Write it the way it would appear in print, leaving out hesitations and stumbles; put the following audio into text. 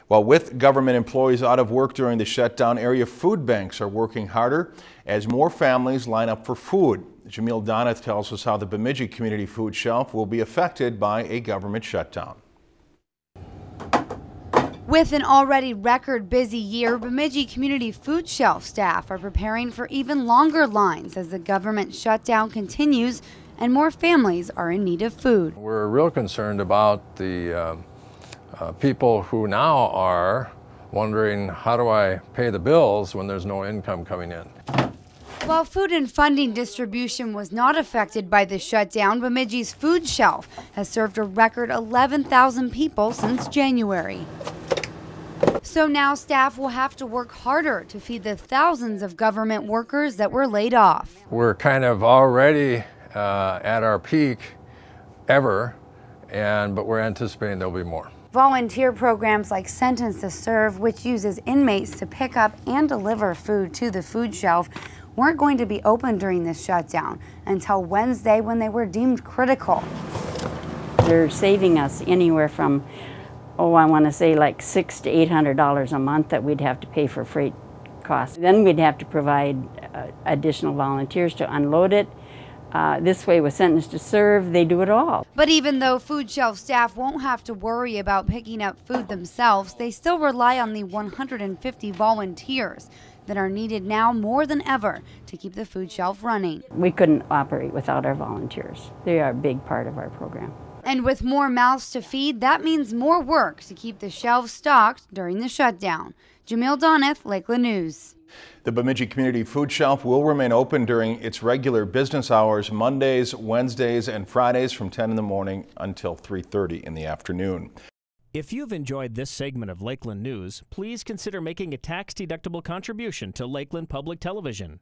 Well, with government employees out of work during the shutdown, area food banks are working harder as more families line up for food. Jamil Doneth tells us how the Bemidji Community Food Shelf will be affected by a government shutdown. With an already record busy year, Bemidji Community Food Shelf staff are preparing for even longer lines as the government shutdown continues and more families are in need of food. We're real concerned about the people who now are wondering, how do I pay the bills when there's no income coming in? While food and funding distribution was not affected by the shutdown, Bemidji's food shelf has served a record 11,000 people since January. So now staff will have to work harder to feed the thousands of government workers that were laid off. We're kind of already at our peak ever, but we're anticipating there'll be more. Volunteer programs like Sentence to Serve, which uses inmates to pick up and deliver food to the food shelf, weren't going to be open during this shutdown until Wednesday when they were deemed critical. They're saving us anywhere from, I want to say like $600 to $800 a month that we'd have to pay for freight costs. Then we'd have to provide additional volunteers to unload it. This way, with Sentence to Serve, they do it all. But even though food shelf staff won't have to worry about picking up food themselves, they still rely on the 150 volunteers that are needed now more than ever to keep the food shelf running. We couldn't operate without our volunteers. They are a big part of our program. And with more mouths to feed, that means more work to keep the shelves stocked during the shutdown. Jamil Doneth, Lakeland News. The Bemidji Community Food Shelf will remain open during its regular business hours Mondays, Wednesdays, and Fridays from 10 in the morning until 3:30 in the afternoon. If you've enjoyed this segment of Lakeland News, please consider making a tax-deductible contribution to Lakeland Public Television.